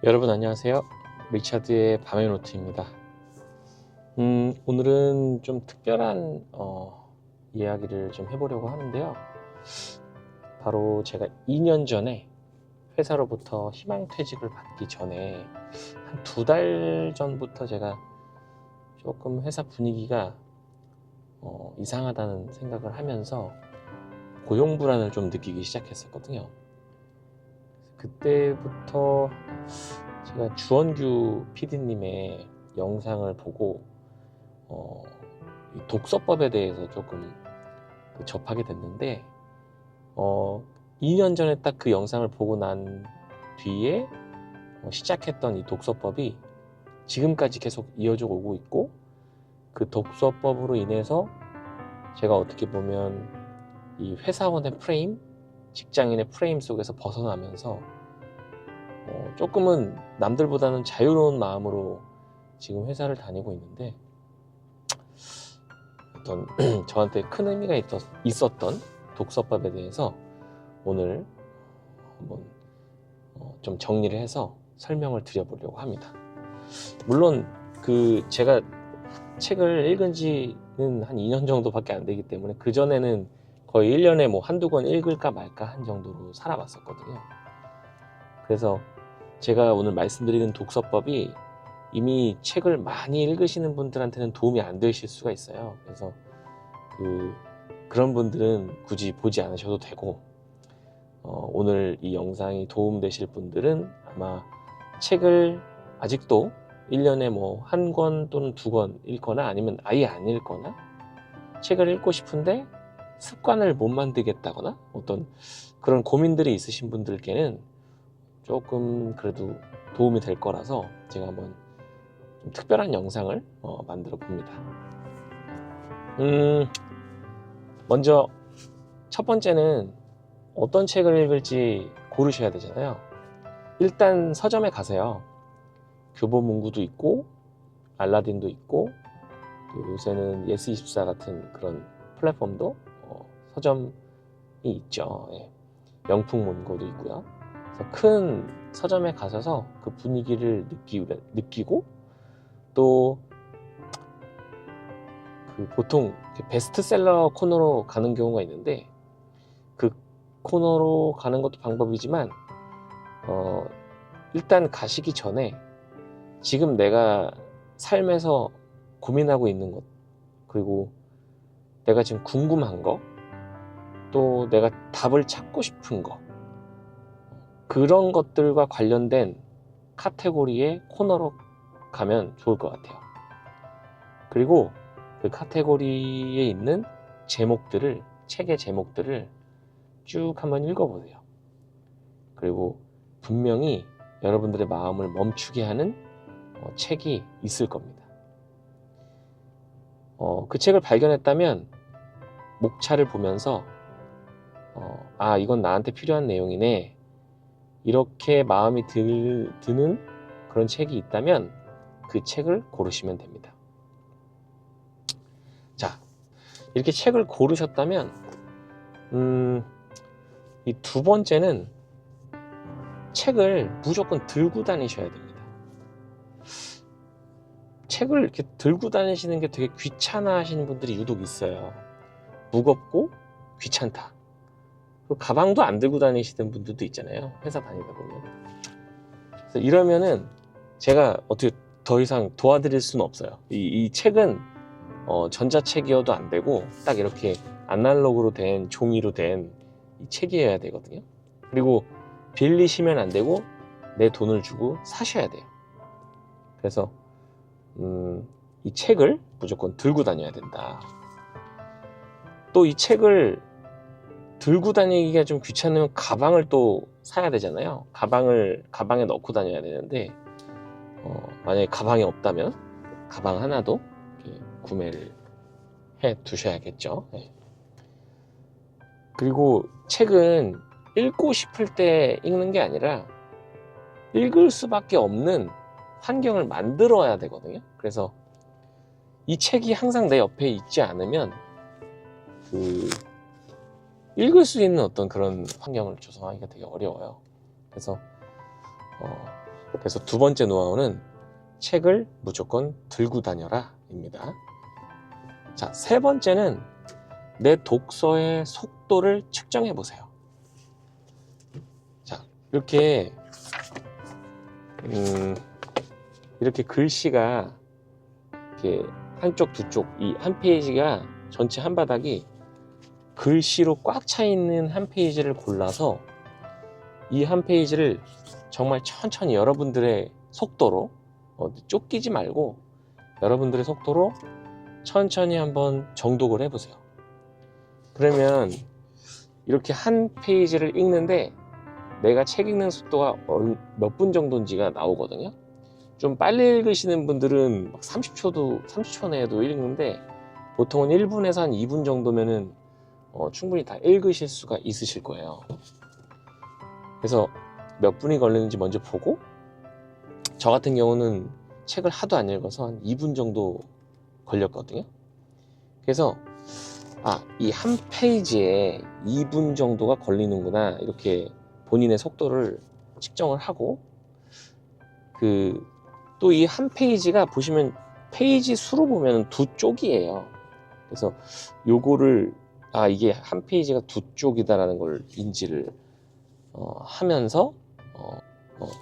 여러분 안녕하세요. 리차드의 밤의 노트입니다. 오늘은 좀 특별한 이야기를 좀 해보려고 하는데요. 바로 제가 2년 전에 회사로부터 희망퇴직을 받기 전에 한 2달 전부터 제가 조금 회사 분위기가 이상하다는 생각을 하면서 고용 불안을 좀 느끼기 시작했었거든요. 그때부터 제가 주원규 PD님의 영상을 보고 이 독서법에 대해서 조금 접하게 됐는데 2년 전에 딱 그 영상을 보고 난 뒤에 시작했던 이 독서법이 지금까지 계속 이어져 오고 있고, 그 독서법으로 인해서 제가 어떻게 보면 이 회사원의 프레임, 직장인의 프레임 속에서 벗어나면서 조금은 남들보다는 자유로운 마음으로 지금 회사를 다니고 있는데, 어떤 저한테 큰 의미가 있었던 독서법에 대해서 오늘 한번 좀 정리를 해서 설명을 드려보려고 합니다. 물론 제가 책을 읽은 지는 한 2년 정도밖에 안 되기 때문에 그전에는 거의 1년에 뭐 한두 권 읽을까 말까 한 정도로 살아왔었거든요. 그래서 제가 오늘 말씀드리는 독서법이 이미 책을 많이 읽으시는 분들한테는 도움이 안 되실 수가 있어요. 그래서 그런 분들은 굳이 보지 않으셔도 되고, 오늘 이 영상이 도움되실 분들은 아마 책을 아직도 1년에 뭐 한 권 또는 2권 읽거나 아니면 아예 안 읽거나, 책을 읽고 싶은데 습관을 못 만들겠다거나 어떤 그런 고민들이 있으신 분들께는 조금 그래도 도움이 될 거라서 제가 한번 좀 특별한 영상을 만들어 봅니다. 먼저 첫 번째는 어떤 책을 읽을지 고르셔야 되잖아요. 일단 서점에 가세요. 교보문고도 있고 알라딘도 있고, 또 요새는 예스24 같은 그런 플랫폼도 서점이 있죠. 예. 영풍문고도 있고요. 그래서 큰 서점에 가셔서 그 분위기를 느끼고, 또 보통 베스트셀러 코너로 가는 경우가 있는데, 그 코너로 가는 것도 방법이지만 일단 가시기 전에 지금 내가 삶에서 고민하고 있는 것, 그리고 내가 지금 궁금한 거, 또 내가 답을 찾고 싶은 거, 그런 것들과 관련된 카테고리의 코너로 가면 좋을 것 같아요. 그리고 그 카테고리에 있는 책의 제목들을 쭉 한번 읽어보세요. 그리고 분명히 여러분들의 마음을 멈추게 하는 책이 있을 겁니다. 그 책을 발견했다면 목차를 보면서 이건 나한테 필요한 내용이네, 이렇게 마음이 드는 그런 책이 있다면 그 책을 고르시면 됩니다. 자, 이렇게 책을 고르셨다면 이 두 번째는 책을 무조건 들고 다니셔야 됩니다. 책을 이렇게 들고 다니시는 게 되게 귀찮아 하시는 분들이 유독 있어요. 무겁고 귀찮다. 그리고 가방도 안 들고 다니시는 분들도 있잖아요, 회사 다니다 보면. 그래서 이러면은 제가 어떻게 더 이상 도와드릴 수는 없어요. 이 책은 전자책이어도 안 되고 딱 이렇게 아날로그로 된 종이로 된 이 책이어야 되거든요. 그리고 빌리시면 안 되고 내 돈을 주고 사셔야 돼요. 그래서 이 책을 무조건 들고 다녀야 된다. 또 이 책을 들고 다니기가 좀 귀찮으면 가방을 또 사야 되잖아요. 가방에 넣고 다녀야 되는데, 만약에 가방이 없다면 가방 하나도 구매를 해 두셔야겠죠. 네. 그리고 책은 읽고 싶을 때 읽는 게 아니라 읽을 수밖에 없는 환경을 만들어야 되거든요. 그래서 이 책이 항상 내 옆에 있지 않으면 읽을 수 있는 어떤 그런 환경을 조성하기가 되게 어려워요. 그래서 그래서 두 번째 노하우는 책을 무조건 들고 다녀라 입니다. 자, 세 번째는 내 독서의 속도를 측정해 보세요. 자, 이렇게 이렇게 글씨가 이렇게 한쪽 두 쪽, 이 한 페이지가 전체 한 바닥이 글씨로 꽉 차 있는 한 페이지를 골라서 이 한 페이지를 정말 천천히 여러분들의 속도로 쫓기지 말고 여러분들의 속도로 천천히 한번 정독을 해보세요. 그러면 이렇게 한 페이지를 읽는데 내가 책 읽는 속도가 몇 분 정도인지가 나오거든요. 좀 빨리 읽으시는 분들은 30초 내에도 읽는데 보통은 1분에서 한 2분 정도면은 충분히 다 읽으실 수가 있으실 거예요. 그래서 몇 분이 걸리는지 먼저 보고, 저 같은 경우는 책을 하도 안 읽어서 한 2분 정도 걸렸거든요. 그래서 이 한 페이지에 2분 정도가 걸리는구나, 이렇게 본인의 속도를 측정을 하고, 또 이 한 페이지가 보시면 페이지 수로 보면 두 쪽이에요. 그래서 요거를 이게 한 페이지가 두 쪽이다라는 걸 인지를 하면서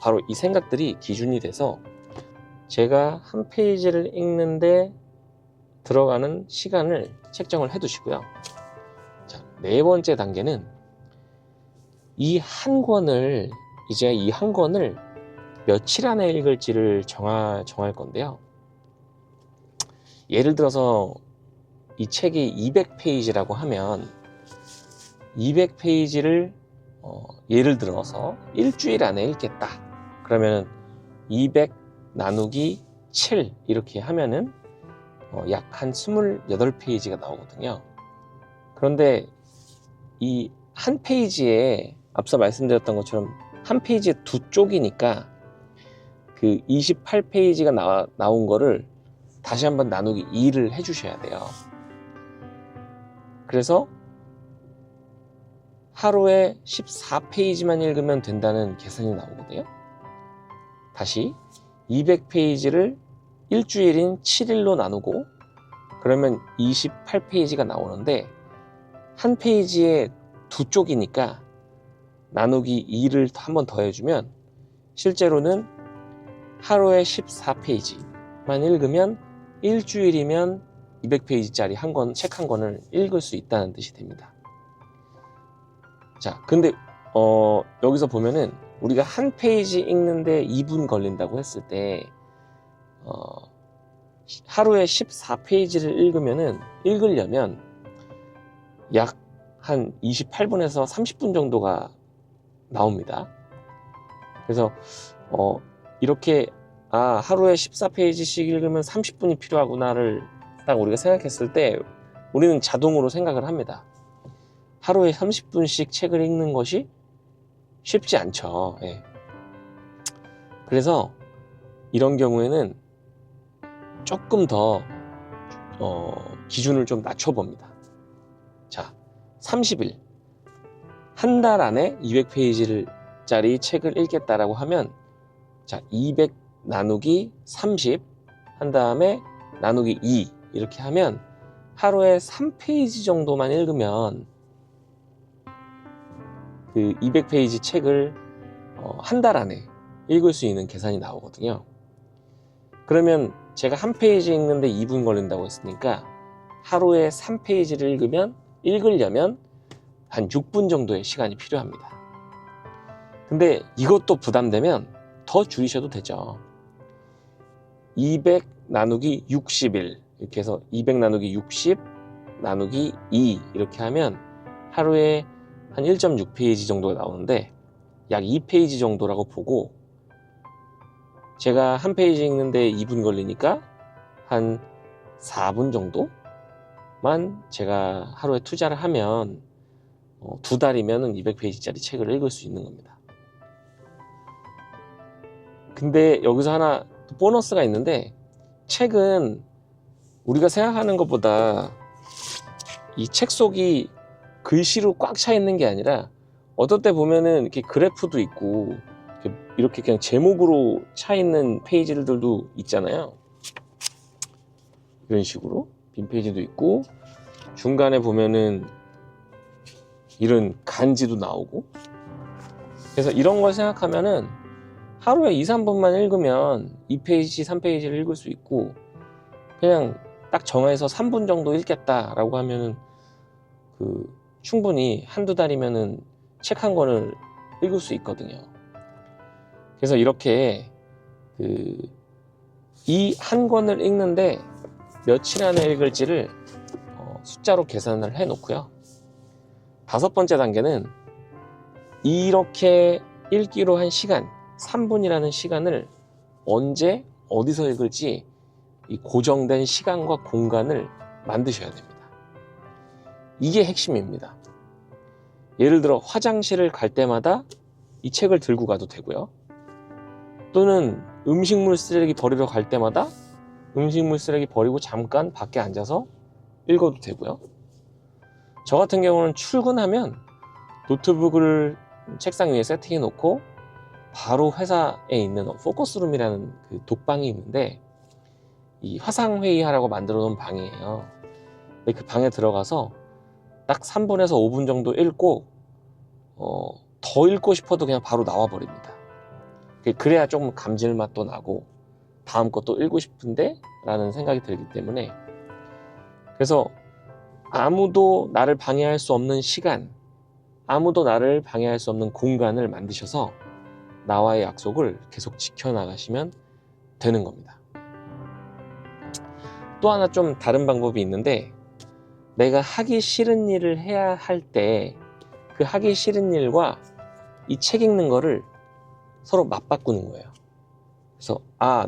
바로 이 생각들이 기준이 돼서 제가 한 페이지를 읽는데 들어가는 시간을 책정을 해 두시고요. 자, 네 번째 단계는 이 한 권을 며칠 안에 읽을지를 정할 건데요. 예를 들어서 이 책이 200페이지라고 하면 200페이지를 예를 들어서 일주일 안에 읽겠다. 그러면 200 나누기 7 이렇게 하면은 약 한 28페이지가 나오거든요. 그런데 이 한 페이지에 앞서 말씀드렸던 것처럼 한 페이지에 두 쪽이니까 그 28페이지가 나온 거를 다시 한번 나누기 2를 해주셔야 돼요. 그래서 하루에 14페이지만 읽으면 된다는 계산이 나오거든요. 다시 200페이지를 일주일인 7일로 나누고 그러면 28페이지가 나오는데 한 페이지에 두 쪽이니까 나누기 2를 한 번 더 해주면 실제로는 하루에 14페이지만 읽으면 일주일이면 200페이지짜리 책 한 권을 읽을 수 있다는 뜻이 됩니다. 자, 근데 여기서 보면은 우리가 한 페이지 읽는데 2분 걸린다고 했을 때 하루에 14페이지를 읽으려면 약 한 28분에서 30분 정도가 나옵니다. 그래서 이렇게 하루에 14페이지씩 읽으면 30분이 필요하구나를 딱 우리가 생각했을 때 우리는 자동으로 생각을 합니다. 하루에 30분씩 책을 읽는 것이 쉽지 않죠. 예. 그래서 이런 경우에는 조금 더 기준을 좀 낮춰봅니다. 자, 30일 한 달 안에 200페이지짜리 책을 읽겠다라고 하면 자, 200 나누기 30 한 다음에 나누기 2 이렇게 하면 하루에 3페이지 정도만 읽으면 그 200페이지 책을 한 달 안에 읽을 수 있는 계산이 나오거든요. 그러면 제가 한 페이지 읽는데 2분 걸린다고 했으니까 하루에 3페이지를 읽으려면 한 6분 정도의 시간이 필요합니다. 근데 이것도 부담되면 더 줄이셔도 되죠. 200 나누기 60일 이렇게 해서 200 나누기 60 나누기 2 이렇게 하면 하루에 한 1.6페이지 정도가 나오는데 약 2페이지 정도라고 보고 제가 한 페이지 읽는데 2분 걸리니까 한 4분 정도만 제가 하루에 투자를 하면 두 달이면 200페이지짜리 책을 읽을 수 있는 겁니다. 근데 여기서 하나 또 보너스가 있는데 책은 우리가 생각하는 것보다 이 책 속이 글씨로 꽉 차 있는 게 아니라 어떨 때 보면은 이렇게 그래프도 있고 이렇게 그냥 제목으로 차 있는 페이지들도 있잖아요. 이런 식으로 빈 페이지도 있고, 중간에 보면은 이런 간지도 나오고. 그래서 이런 걸 생각하면은 하루에 2, 3분만 읽으면 2페이지, 3페이지를 읽을 수 있고, 그냥 딱 정해서 3분 정도 읽겠다라고 하면은 충분히 한두 달이면은 책 한 권을 읽을 수 있거든요. 그래서 이렇게 이 한 권을 읽는데 며칠 안에 읽을지를 숫자로 계산을 해 놓고요. 5번째 단계는 이렇게 읽기로 한 시간, 3분이라는 시간을 언제 어디서 읽을지 이 고정된 시간과 공간을 만드셔야 됩니다. 이게 핵심입니다. 예를 들어 화장실을 갈 때마다 이 책을 들고 가도 되고요. 또는 음식물 쓰레기 버리러 갈 때마다 음식물 쓰레기 버리고 잠깐 밖에 앉아서 읽어도 되고요. 저 같은 경우는 출근하면 노트북을 책상 위에 세팅해 놓고 바로 회사에 있는 포커스룸이라는 그 독방이 있는데, 이 화상회의 하라고 만들어 놓은 방이에요. 근데 그 방에 들어가서 딱 3분에서 5분 정도 읽고 더 읽고 싶어도 그냥 바로 나와 버립니다. 그래야 조금 감질맛도 나고 다음 것도 읽고 싶은데 라는 생각이 들기 때문에, 그래서 아무도 나를 방해할 수 없는 시간, 아무도 나를 방해할 수 없는 공간을 만드셔서 나와의 약속을 계속 지켜나가시면 되는 겁니다. 또 하나 좀 다른 방법이 있는데, 내가 하기 싫은 일을 해야 할 때 그 하기 싫은 일과 이 책 읽는 거를 서로 맞바꾸는 거예요. 그래서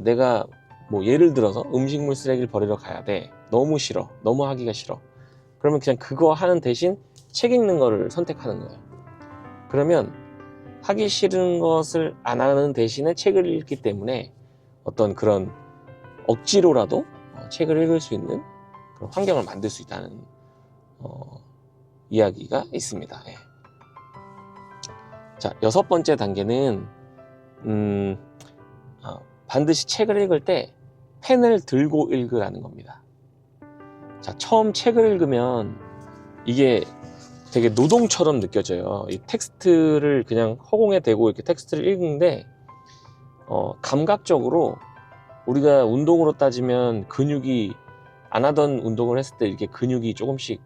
내가 뭐 예를 들어서 음식물 쓰레기를 버리러 가야 돼. 너무 싫어. 너무 하기가 싫어. 그러면 그냥 그거 하는 대신 책 읽는 거를 선택하는 거예요. 그러면 하기 싫은 것을 안 하는 대신에 책을 읽기 때문에 어떤 그런 억지로라도 책을 읽을 수 있는 그런 환경을 만들 수 있다는 이야기가 있습니다. 예. 자, 6번째 단계는 반드시 책을 읽을 때 펜을 들고 읽으라는 겁니다. 자, 처음 책을 읽으면 이게 되게 노동처럼 느껴져요. 이 텍스트를 그냥 허공에 대고 이렇게 텍스트를 읽는데 감각적으로 우리가 운동으로 따지면 근육이 안 하던 운동을 했을 때 이렇게 근육이 조금씩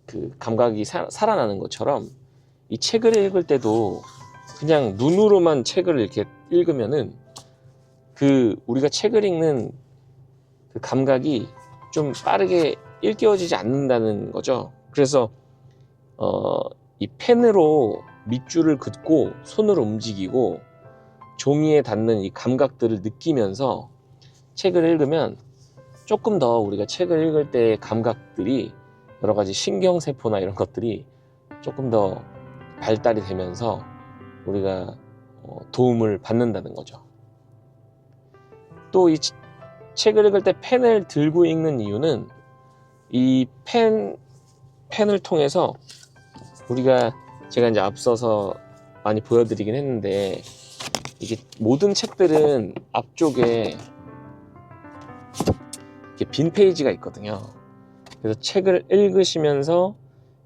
그 감각이 살아나는 것처럼 이 책을 읽을 때도 그냥 눈으로만 책을 이렇게 읽으면은 우리가 책을 읽는 그 감각이 좀 빠르게 일깨워지지 않는다는 거죠. 그래서 이 펜으로 밑줄을 긋고 손으로 움직이고 종이에 닿는 이 감각들을 느끼면서 책을 읽으면 조금 더 우리가 책을 읽을 때의 감각들이, 여러 가지 신경세포나 이런 것들이 조금 더 발달이 되면서 우리가 도움을 받는다는 거죠. 또 이 책을 읽을 때 펜을 들고 읽는 이유는 이 펜을 통해서 제가 이제 앞서서 많이 보여드리긴 했는데, 이게 모든 책들은 앞쪽에 이렇게 빈 페이지가 있거든요. 그래서 책을 읽으시면서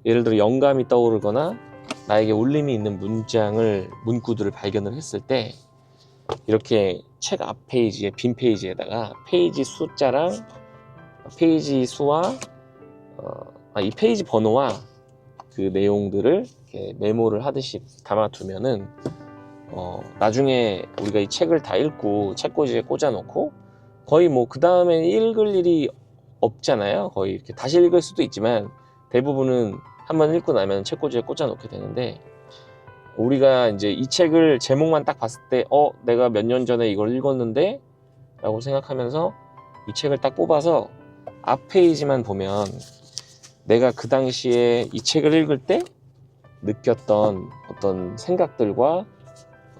예를 들어 영감이 떠오르거나 나에게 울림이 있는 문구들을 발견을 했을 때, 이렇게 책 앞 페이지에 빈 페이지에다가 페이지 숫자랑 페이지 수와 이 페이지 번호와 그 내용들을 이렇게 메모를 하듯이 담아두면은 나중에 우리가 이 책을 다 읽고 책꽂이에 꽂아놓고 거의 뭐 그 다음에 읽을 일이 없잖아요. 거의 이렇게 다시 읽을 수도 있지만 대부분은 한번 읽고 나면 책꽂이에 꽂아놓게 되는데, 우리가 이제 이 책을 제목만 딱 봤을 때 내가 몇 년 전에 이걸 읽었는데 라고 생각하면서 이 책을 딱 뽑아서 앞 페이지만 보면 내가 그 당시에 이 책을 읽을 때 느꼈던 어떤 생각들과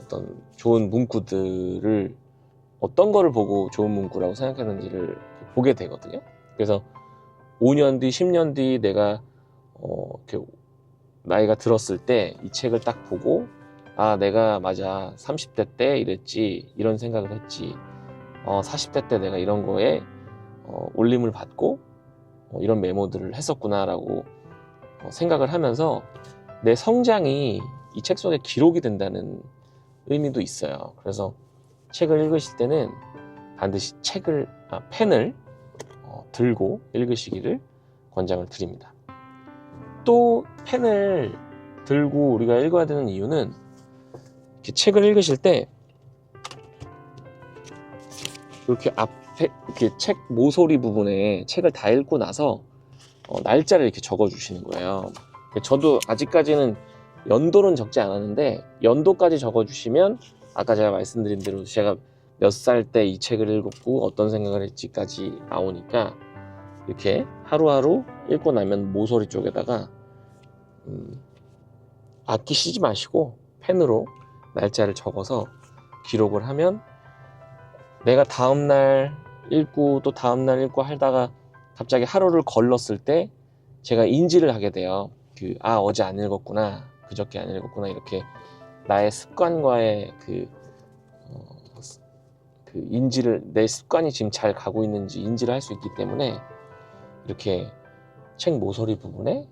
어떤 좋은 문구들을, 어떤 거를 보고 좋은 문구라고 생각했는지를 보게 되거든요. 그래서 5년 뒤, 10년 뒤 내가 이렇게 나이가 들었을 때 이 책을 딱 보고 아, 내가 맞아 30대 때 이랬지, 이런 생각을 했지, 40대 때 내가 이런 거에 울림을 받고 이런 메모들을 했었구나 라고 생각을 하면서 내 성장이 이 책 속에 기록이 된다는 의미도 있어요. 그래서 책을 읽으실 때는 반드시 펜을 들고 읽으시기를 권장을 드립니다. 또 펜을 들고 우리가 읽어야 되는 이유는, 이렇게 책을 읽으실 때 이렇게 앞에 이렇게 책 모서리 부분에 책을 다 읽고 나서 날짜를 이렇게 적어 주시는 거예요. 저도 아직까지는 연도는 적지 않았는데, 연도까지 적어 주시면 아까 제가 말씀드린 대로 제가 몇 살 때 이 책을 읽었고 어떤 생각을 했지까지 나오니까, 이렇게 하루하루 읽고 나면 모서리 쪽에다가 아끼시지 마시고 펜으로 날짜를 적어서 기록을 하면, 내가 다음날 읽고 또 다음날 읽고 하다가 갑자기 하루를 걸렀을 때 제가 인지를 하게 돼요. 어제 안 읽었구나, 그저께 안 읽었구나, 이렇게 나의 습관과의 그 인지를, 내 습관이 지금 잘 가고 있는지 인지를 할 수 있기 때문에 이렇게 책 모서리 부분에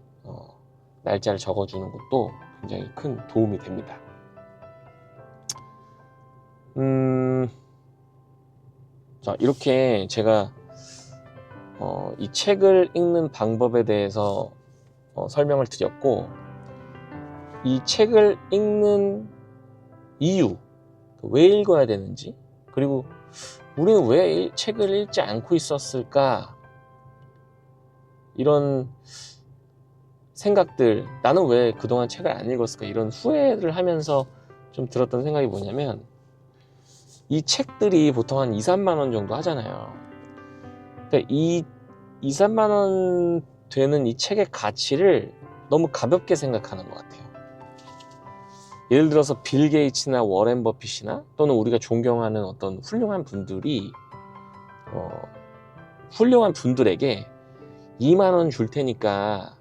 날짜를 적어주는 것도 굉장히 큰 도움이 됩니다. 자, 이렇게 제가 이 책을 읽는 방법에 대해서 설명을 드렸고, 이 책을 읽는 이유, 왜 읽어야 되는지, 그리고 우리는 왜 책을 읽지 않고 있었을까, 이런 생각들, 나는 왜 그동안 책을 안 읽었을까, 이런 후회를 하면서 좀 들었던 생각이 뭐냐면, 이 책들이 보통 한 2, 3만 원 정도 하잖아요. 그러니까 이 2, 3만 원 되는 이 책의 가치를 너무 가볍게 생각하는 것 같아요. 예를 들어서 빌 게이츠나 워렌 버핏이나 또는 우리가 존경하는 어떤 훌륭한 분들이 훌륭한 분들에게 2만 원 줄 테니까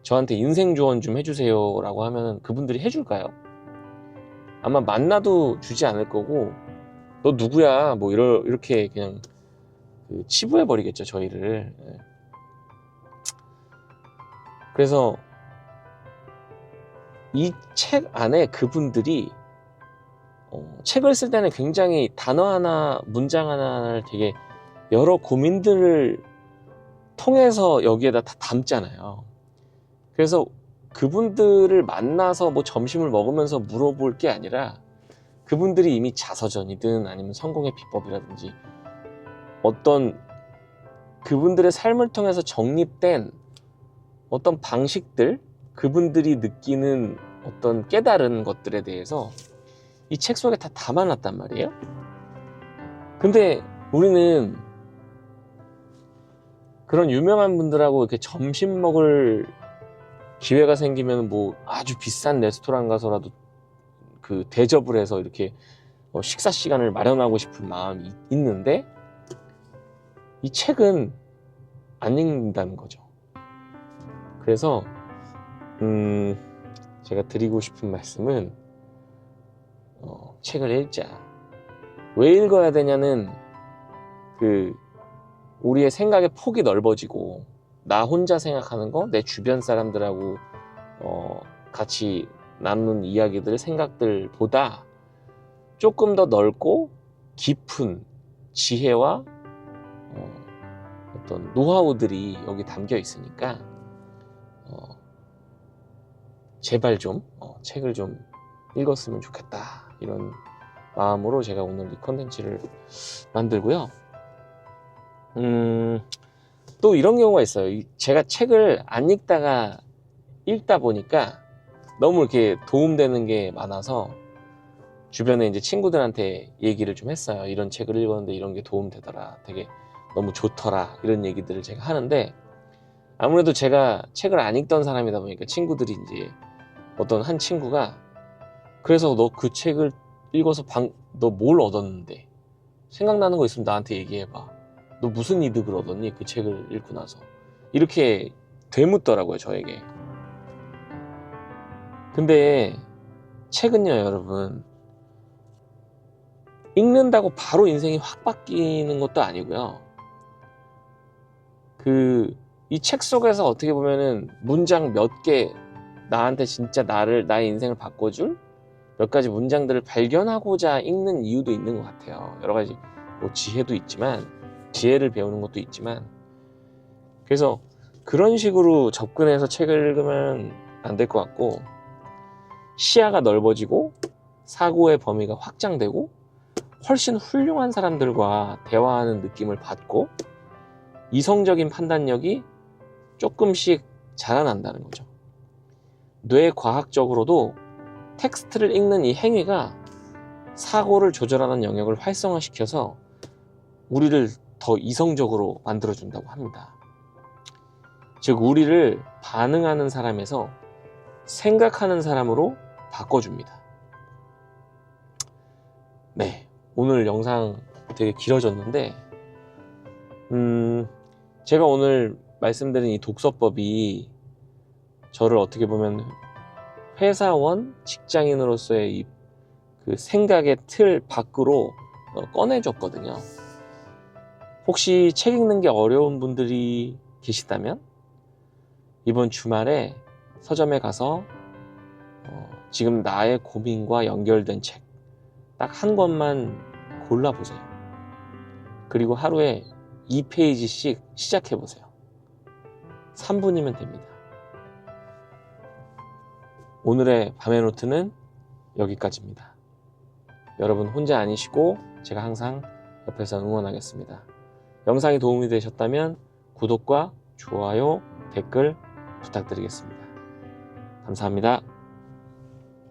저한테 인생 조언 좀 해주세요 라고 하면 그분들이 해줄까요? 아마 만나도 주지 않을 거고, 너 누구야 뭐 이렇게 그냥 치부해 버리겠죠, 저희를. 그래서 이 책 안에 그분들이 책을 쓸 때는 굉장히 단어 하나, 문장 하나를 되게 여러 고민들을 통해서 여기에다 다 담잖아요. 그래서 그분들을 만나서 뭐 점심을 먹으면서 물어볼 게 아니라, 그분들이 이미 자서전이든 아니면 성공의 비법이라든지 어떤 그분들의 삶을 통해서 정립된 어떤 방식들, 그분들이 느끼는 어떤 깨달은 것들에 대해서 이 책 속에 다 담아놨단 말이에요. 근데 우리는 그런 유명한 분들하고 이렇게 점심 먹을 기회가 생기면 뭐 아주 비싼 레스토랑 가서라도 그 대접을 해서 이렇게 식사 시간을 마련하고 싶은 마음이 있는데, 이 책은 안 읽는다는 거죠. 그래서 제가 드리고 싶은 말씀은, 책을 읽자. 왜 읽어야 되냐는, 우리의 생각의 폭이 넓어지고, 나 혼자 생각하는 거, 내 주변 사람들하고 같이 나누는 이야기들, 생각들보다 조금 더 넓고 깊은 지혜와 어떤 노하우들이 여기 담겨 있으니까 제발 좀 책을 좀 읽었으면 좋겠다, 이런 마음으로 제가 오늘 이 컨텐츠를 만들고요. 또 이런 경우가 있어요. 제가 책을 안 읽다가 읽다 보니까 너무 이렇게 도움되는 게 많아서 주변에 이제 친구들한테 얘기를 좀 했어요. 이런 책을 읽었는데 이런 게 도움되더라, 되게 너무 좋더라, 이런 얘기들을 제가 하는데, 아무래도 제가 책을 안 읽던 사람이다 보니까 친구들이 이제, 어떤 한 친구가 그래서 너 그 책을 읽어서 너 뭘 얻었는데, 생각나는 거 있으면 나한테 얘기해봐, 너 무슨 이득을 얻었니 그 책을 읽고 나서, 이렇게 되묻더라고요, 저에게. 근데 책은요, 여러분, 읽는다고 바로 인생이 확 바뀌는 것도 아니고요. 이 책 속에서 어떻게 보면은 문장 몇 개, 나한테 진짜 나의 인생을 바꿔줄 몇 가지 문장들을 발견하고자 읽는 이유도 있는 것 같아요. 여러 가지 뭐 지혜도 있지만, 지혜를 배우는 것도 있지만, 그래서 그런 식으로 접근해서 책을 읽으면 안 될 것 같고, 시야가 넓어지고 사고의 범위가 확장되고 훨씬 훌륭한 사람들과 대화하는 느낌을 받고 이성적인 판단력이 조금씩 자라난다는 거죠. 뇌과학적으로도 텍스트를 읽는 이 행위가 사고를 조절하는 영역을 활성화시켜서 우리를 더 이성적으로 만들어준다고 합니다. 즉, 우리를 반응하는 사람에서 생각하는 사람으로 바꿔줍니다. 네, 오늘 영상 되게 길어졌는데 제가 오늘 말씀드린 이 독서법이 저를 어떻게 보면 회사원, 직장인으로서의 그 생각의 틀 밖으로 꺼내줬거든요. 혹시 책 읽는 게 어려운 분들이 계시다면 이번 주말에 서점에 가서 지금 나의 고민과 연결된 책 딱 한 권만 골라보세요. 그리고 하루에 2페이지씩 시작해보세요. 3분이면 됩니다. 오늘의 밤의 노트는 여기까지입니다. 여러분 혼자 아니시고 제가 항상 옆에서 응원하겠습니다. 영상이 도움이 되셨다면 구독과 좋아요, 댓글 부탁드리겠습니다. 감사합니다.